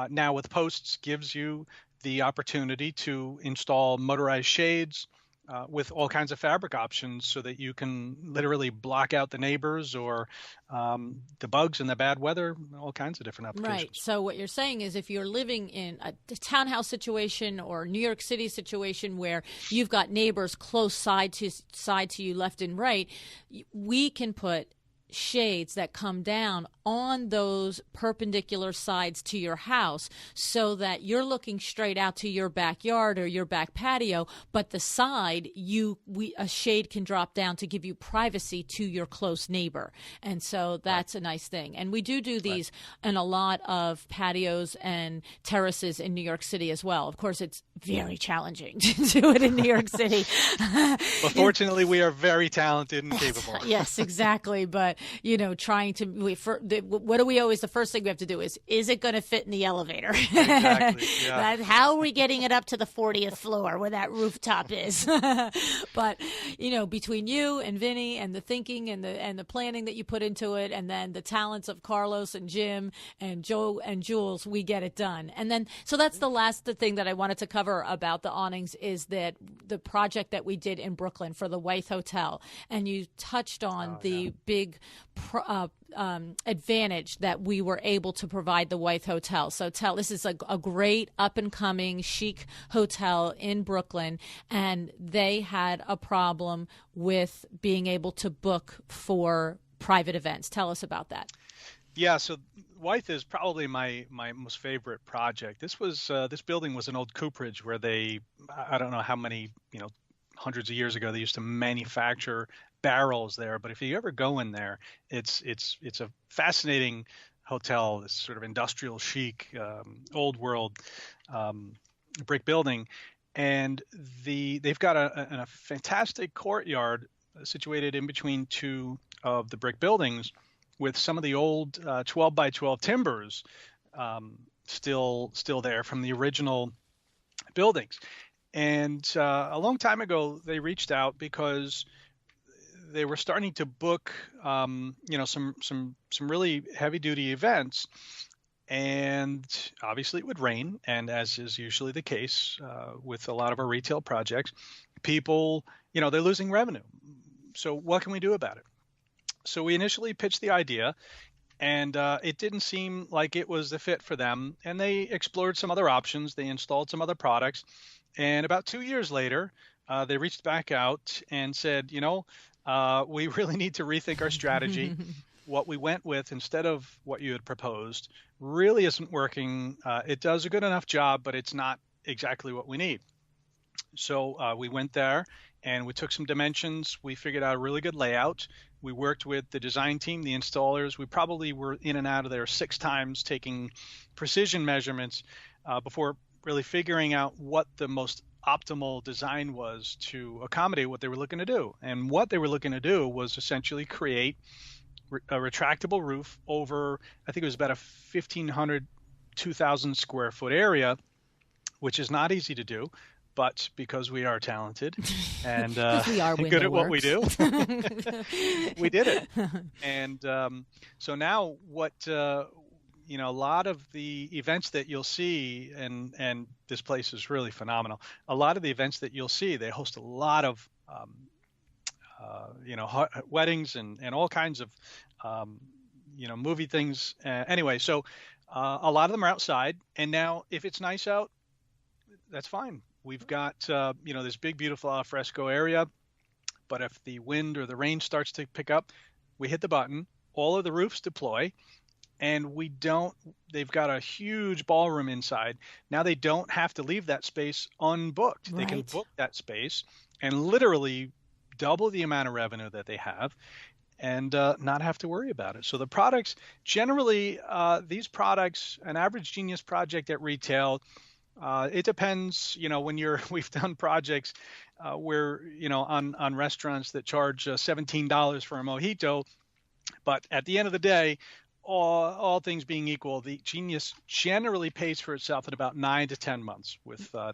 now with posts gives you the opportunity to install motorized shades with all kinds of fabric options, so that you can literally block out the neighbors or the bugs and the bad weather, all kinds of different applications. Right. So what you're saying is, if you're living in a townhouse situation or New York City situation where you've got neighbors close side to you, left and right, we can put shades that come down on those perpendicular sides to your house, so that you're looking straight out to your backyard or your back patio, but the side a shade can drop down to give you privacy to your close neighbor. And so that's a nice thing. And we do these in a lot of patios and terraces in New York City as well. Of course, it's very challenging to do it in New York City. But fortunately, we are very talented and capable. Yes, exactly. But trying to what do we always, the first thing we have to do is it going to fit in the elevator? Exactly. Yeah. How are we getting it up to the 40th floor where that rooftop is? But between you and Vinny and the thinking and the planning that you put into it, and then the talents of Carlos and Jim and Joe and Jules, we get it done. And then so that's the last thing that I wanted to cover about the awnings, is that the project that we did in Brooklyn for the Wythe Hotel, and you touched on the big advantage that we were able to provide the Wythe Hotel. So this is a great up-and-coming chic hotel in Brooklyn, and they had a problem with being able to book for private events. Tell us about that. Yeah, so Wythe is probably my most favorite project. This building was an old cooperage where I don't know how many, hundreds of years ago, they used to manufacture barrels there. But if you ever go in there, it's a fascinating hotel, this sort of industrial chic, old world brick building. And they've got a fantastic courtyard situated in between two of the brick buildings, with some of the old 12 by 12 timbers still there from the original buildings. And a long time ago, they reached out because they were starting to book, some really heavy duty events, and obviously it would rain. And as is usually the case with a lot of our retail projects, people, they're losing revenue. So what can we do about it? So we initially pitched the idea, and it didn't seem like it was the fit for them. And they explored some other options. They installed some other products. And about 2 years later, they reached back out and said, we really need to rethink our strategy. What we went with instead of what you had proposed really isn't working. It does a good enough job, but it's not exactly what we need. So we went there and we took some dimensions. We figured out a really good layout. We worked with the design team, the installers. We probably were in and out of there 6 times taking precision measurements before really figuring out what the most optimal design was to accommodate what they were looking to do. And what they were looking to do was essentially create a retractable roof over, I think it was about a 1,500, 2,000 square foot area, which is not easy to do. But because we are talented and we are good at what we do, we did it. And so now what a lot of the events that you'll see, and this place is really phenomenal. A lot of the events that you'll see, they host a lot of weddings and all kinds of movie things. Anyway, so a lot of them are outside, and now if it's nice out, that's fine. We've got this big, beautiful al fresco area, but if the wind or the rain starts to pick up, we hit the button, all of the roofs deploy, and they've got a huge ballroom inside. Now they don't have to leave that space unbooked. Right. They can book that space and literally double the amount of revenue that they have, and not have to worry about it. So the products, generally, these products, an average Genius project at retail, it depends, we've done projects where, on restaurants that charge $17 for a mojito, but at the end of the day, all things being equal, the Genius generally pays for itself in about 9 to 10 months with the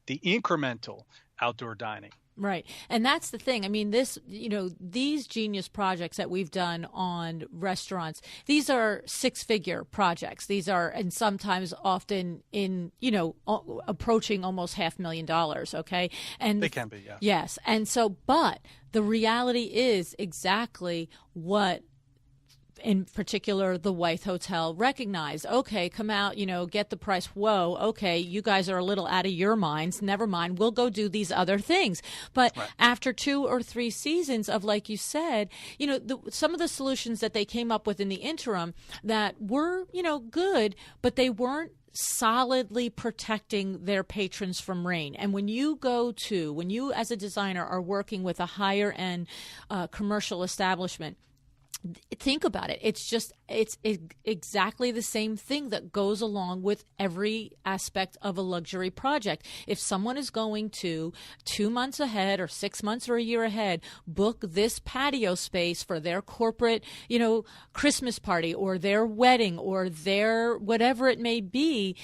incremental outdoor dining. Right. And that's the thing. I mean, these Genius projects that we've done on restaurants, these are 6-figure projects. These are, and sometimes often in, approaching almost $500,000. Okay. And they can be, yes. Yes. And so, but the reality is exactly what, in particular, the Wythe Hotel recognized. Okay, come out, get the price. Whoa, okay, you guys are a little out of your minds. Never mind, we'll go do these other things. But right. After 2 or 3 seasons of, like you said, some of the solutions that they came up with in the interim that were, good, but they weren't solidly protecting their patrons from rain. And when you as a designer are working with a higher end commercial establishment, think about it. It's exactly the same thing that goes along with every aspect of a luxury project. If someone is going to 2 months ahead or 6 months or a year ahead, book this patio space for their corporate, Christmas party or their wedding or their whatever it may be,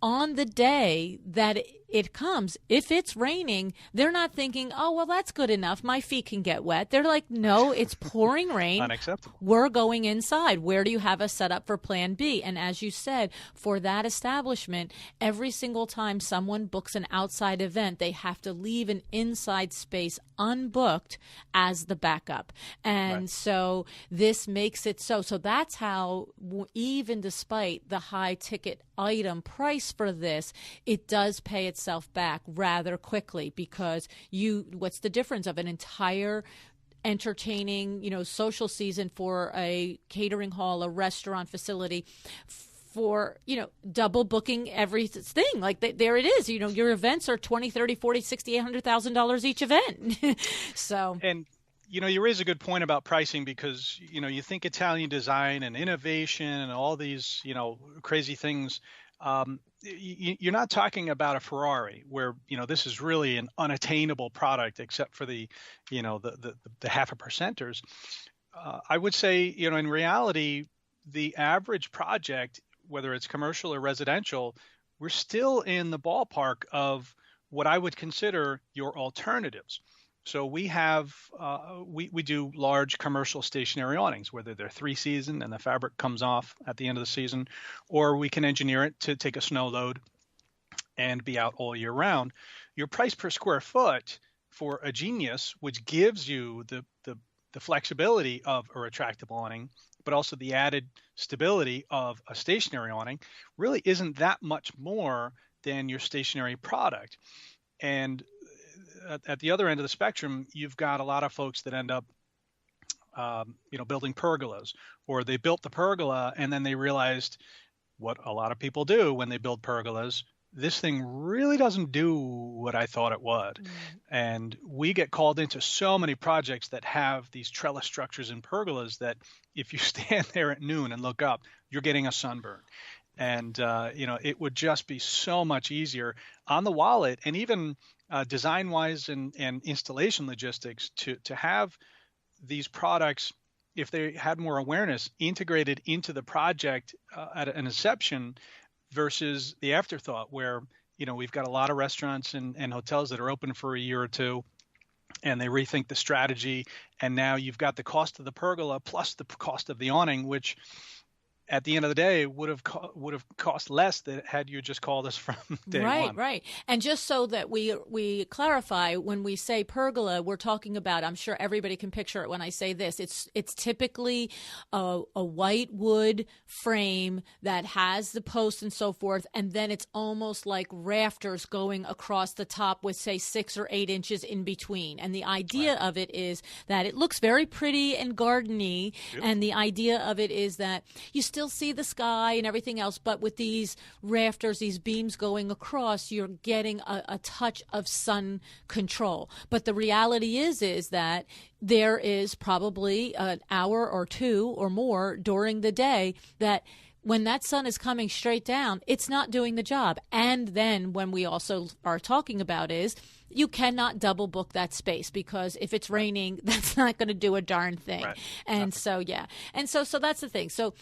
on the day that it comes, if it's raining, they're not thinking, oh, well, that's good enough. My feet can get wet. They're like, no, it's pouring rain. Unacceptable. We're going inside. Where do you have us set up for plan B? And as you said, for that establishment, every single time someone books an outside event, they have to leave an inside space unbooked as the backup. And right. So this makes it so. So that's how, even despite the high ticket item price for this, it does pay itself back rather quickly, because what's the difference of an entire entertaining, social season for a catering hall, a restaurant facility, for, double booking everything. Like there it is. Your events are $20, $30, $40, $60, $800,000 each event. So. And you raise a good point about pricing, because, you think Italian design and innovation and all these, crazy things. You're not talking about a Ferrari where, this is really an unattainable product except for the half a percenters. I would say, in reality, the average project, whether it's commercial or residential, we're still in the ballpark of what I would consider your alternatives. So we have, we do large commercial stationary awnings, whether they're 3-season and the fabric comes off at the end of the season, or we can engineer it to take a snow load and be out all year round. Your price per square foot for a Genius, which gives you the flexibility of a retractable awning, but also the added stability of a stationary awning, really isn't that much more than your stationary product. And at the other end of the spectrum, you've got a lot of folks that end up, building pergolas, or they built the pergola and then they realized what a lot of people do when they build pergolas. This thing really doesn't do what I thought it would. Mm-hmm. And we get called into so many projects that have these trellis structures and pergolas that if you stand there at noon and look up, you're getting a sunburn. And, it would just be so much easier on the wallet, and even design-wise and installation logistics to have these products, if they had more awareness, integrated into the project at an inception versus the afterthought where, we've got a lot of restaurants and hotels that are open for a year or two, and they rethink the strategy. And now you've got the cost of the pergola plus the cost of the awning, which at the end of the day would have cost less than had you just called us from day one. Right. And just so that we clarify, when we say pergola, we're talking about, I'm sure everybody can picture it when I say this, it's typically a white wood frame that has the posts and so forth, and then it's almost like rafters going across the top with, say, 6 or 8 inches in between. And the idea of it is that it looks very pretty and gardeny, and the idea of it is that you still see the sky and everything else, but with these rafters, these beams going across, you're getting a touch of sun control. But the reality is that there is probably an hour or two or more during the day that when that sun is coming straight down, it's not doing the job. And then when we also are talking about is you cannot double book that space, because if it's raining, that's not going to do a darn thing. Right. And so, yeah. And so that's the thing. So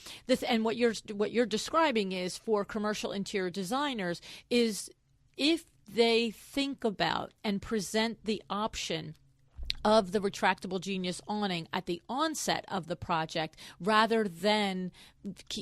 and what you're describing is, for commercial interior designers, is if they think about and present the option of the retractable Genius awning at the onset of the project, rather than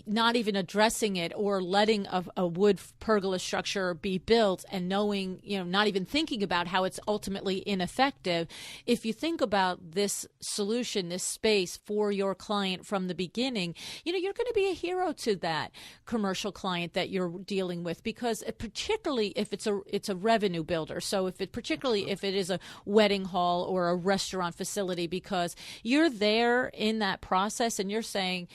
not even addressing it or letting a wood pergola structure be built and knowing, not even thinking about how it's ultimately ineffective. If you think about this solution, this space for your client from the beginning, you're going to be a hero to that commercial client that you're dealing with, because particularly if it's a revenue builder. So if it is a wedding hall or a restaurant facility, because you're there in that process and you're saying,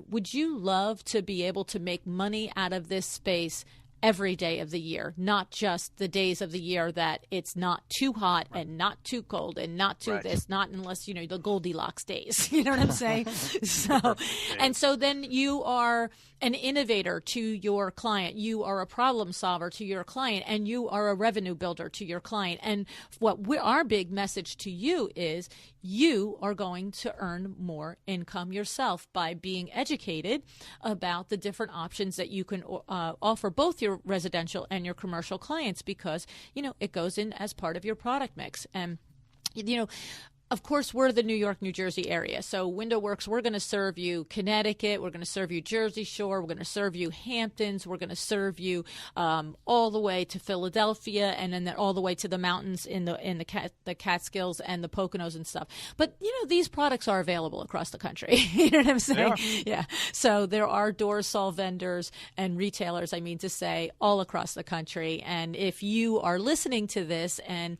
would you love to be able to make money out of this space every day of the year, not just the days of the year that it's not too hot and not too cold and not too this, not unless, the Goldilocks days. You know what I'm saying? And so then you are an innovator to your client. You are a problem solver to your client, and you are a revenue builder to your client. And our big message to you is, you are going to earn more income yourself by being educated about the different options that you can offer both your residential and your commercial clients, because, it goes in as part of your product mix. And, of course, we're the New York, New Jersey area. So Window Works, we're going to serve you Connecticut. We're going to serve you Jersey Shore. We're going to serve you Hamptons. We're going to serve you all the way to Philadelphia, and then all the way to the mountains in the Catskills and the Poconos and stuff. But, these products are available across the country. You know what I'm saying? Yeah. So there are Durasol vendors and retailers, all across the country. And if you are listening to this, and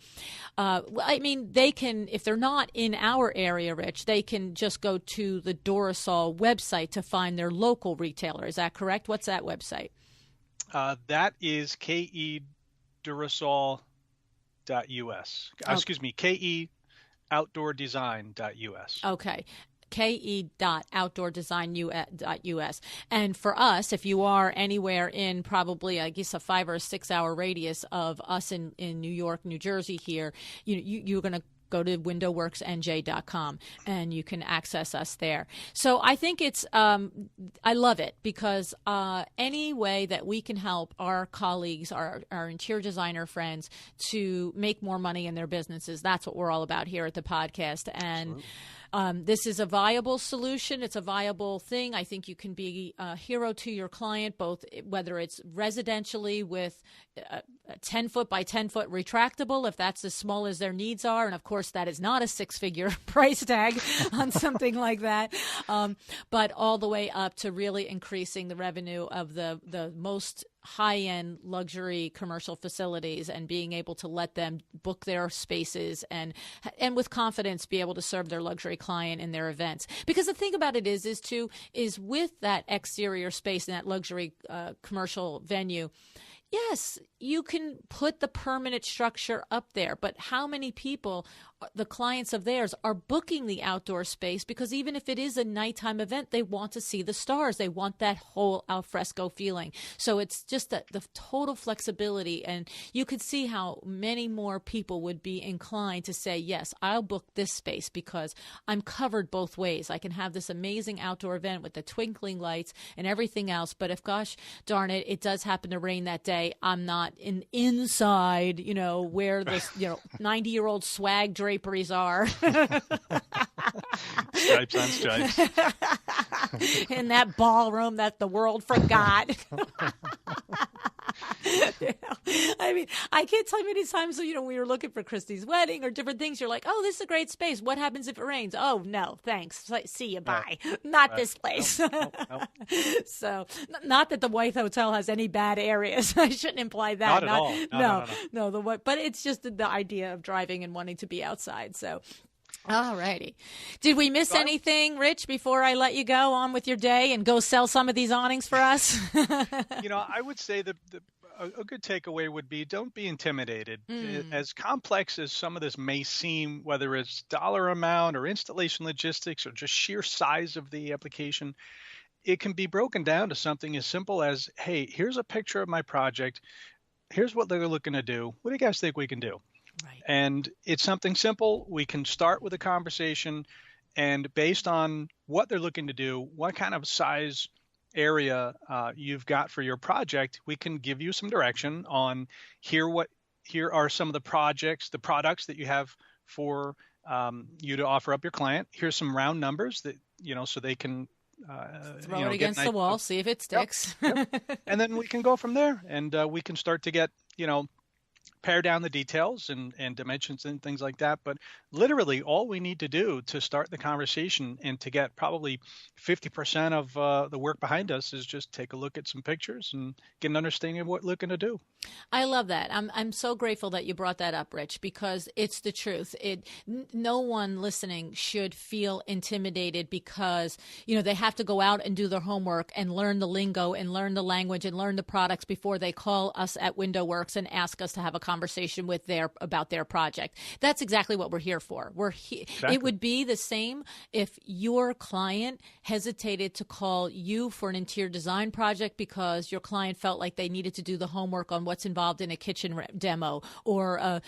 they can, if they're not in our area, Rich, they can just go to the Durasol website to find their local retailer. Is that correct? What's that website? That is ke.durasol.us. Excuse me, ke.outdoordesign.us. Okay. ke.outdoordesign.us. And for us, if you are anywhere in probably, I guess, a 5 or 6 hour radius of us in New York, New Jersey here, you're going to go to windowworksnj.com and you can access us there. So I think it's, I love it, because any way that we can help our colleagues, our interior designer friends, to make more money in their businesses, that's what we're all about here at the podcast. And this is a viable solution. It's a viable thing. I think you can be a hero to your client, both whether it's residentially with a 10-foot by 10-foot retractable, if that's as small as their needs are. And, of course, that is not a 6-figure price tag on something like that, but all the way up to really increasing the revenue of the most high-end luxury commercial facilities, and being able to let them book their spaces and with confidence be able to serve their luxury client in their events. Because the thing about it is with that exterior space in that luxury commercial venue, yes, you can put the permanent structure up there, but how many people, the clients of theirs, are booking the outdoor space because even if it is a nighttime event, they want to see the stars. They want that whole al fresco feeling. So it's just the total flexibility, and you could see how many more people would be inclined to say, yes, I'll book this space because I'm covered both ways. I can have this amazing outdoor event with the twinkling lights and everything else, but if, gosh darn it, it does happen to rain that day, I'm not inside, where this, 90-year-old swag drape draperies are. Stripes on stripes. In that ballroom that the world forgot. I mean, I can't tell you many times, we were looking for Christy's wedding or different things. You're like, oh, this is a great space. What happens if it rains? Oh, no, thanks. See you, bye. Not this place. Nope. So, not that the White Hotel has any bad areas. I shouldn't imply that. Not at all. No. But it's just the idea of driving and wanting to be outside. So, all righty. Did we miss anything, Rich, before I let you go on with your day and go sell some of these awnings for us? I would say that a good takeaway would be don't be intimidated. As complex as some of this may seem, whether it's dollar amount or installation logistics or just sheer size of the application, it can be broken down to something as simple as, hey, here's a picture of my project. Here's what they're looking to do. What do you guys think we can do? Right. And it's something simple. We can start with a conversation, and based on what they're looking to do, what kind of size area you've got for your project, we can give you some direction on here are some of the products that you have for you to offer up your client. Here's some round numbers that, so they can throw it against the wall, see if it sticks. Yep. And then we can go from there, and we can start to get, pare down the details and dimensions and things like that. But literally all we need to do to start the conversation and to get probably 50% of the work behind us is just take a look at some pictures and get an understanding of what we're looking to do. I love that. I'm so grateful that you brought that up, Rich, because it's the truth. No one listening should feel intimidated because, they have to go out and do their homework and learn the lingo and learn the language and learn the products before they call us at WindowWorks and ask us to have a conversation about their project. That's exactly what we're here for. Exactly. It would be the same if your client hesitated to call you for an interior design project because your client felt like they needed to do the homework on what's involved in a kitchen demo or a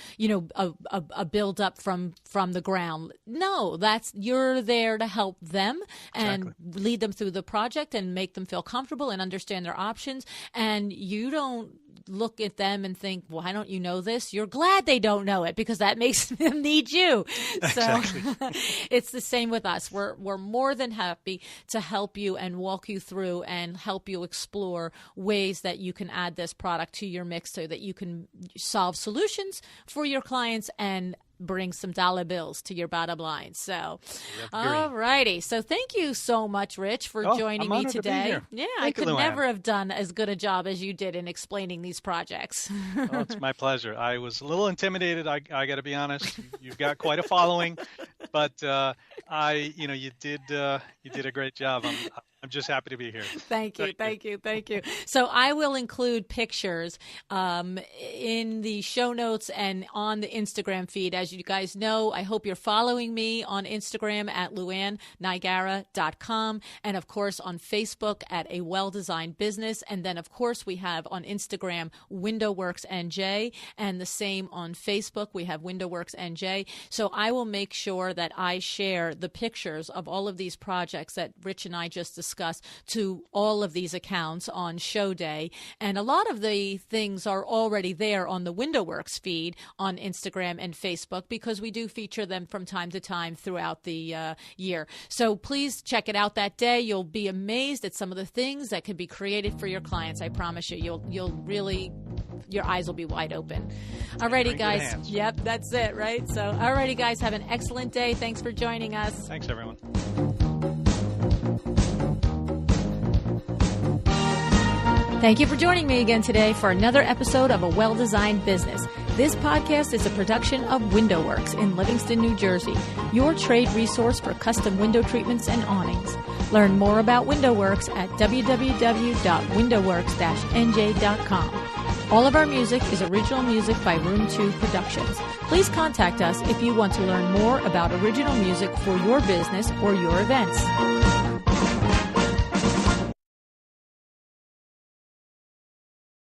build up from the ground. No, you're there to help them and lead them through the project and make them feel comfortable and understand their options. And you don't look at them and think, why don't you know this? You're glad they don't know it because that makes them need you. So it's the same with us. We're more than happy to help you and walk you through and help you explore ways that you can add this product to your mix so that you can solve solutions for your clients and bring some dollar bills to your bottom line. So, all righty. So thank you so much, Rich, for joining me today. Yeah, I could never have done as good a job as you did in explaining these projects. Oh, it's my pleasure. I was a little intimidated. I got to be honest. You've got quite a following, but you did a great job. I'm just happy to be here. Thank you. So I will include pictures in the show notes and on the Instagram feed. As you guys know, I hope you're following me on Instagram at LuAnnNigara.com and, of course, on Facebook at A Well-Designed Business. And then, of course, we have on Instagram WindowWorks NJ, and the same on Facebook. We have WindowWorks NJ. So I will make sure that I share the pictures of all of these projects that Rich and I just discussed to all of these accounts on show day. And a lot of the things are already there on the WindowWorks feed on Instagram and Facebook because we do feature them from time to time throughout the year. So please check it out that day. You'll be amazed at some of the things that could be created for your clients. I promise you. You'll really, your eyes will be wide open. Alrighty, guys. Yep, that's it, right? So, alrighty, guys. Have an excellent day. Thanks for joining us. Thanks, everyone. Thank you for joining me again today for another episode of A Well-Designed Business. This podcast is a production of WindowWorks in Livingston, New Jersey, your trade resource for custom window treatments and awnings. Learn more about WindowWorks at www.windowworks-nj.com. All of our music is original music by Room 2 Productions. Please contact us if you want to learn more about original music for your business or your events.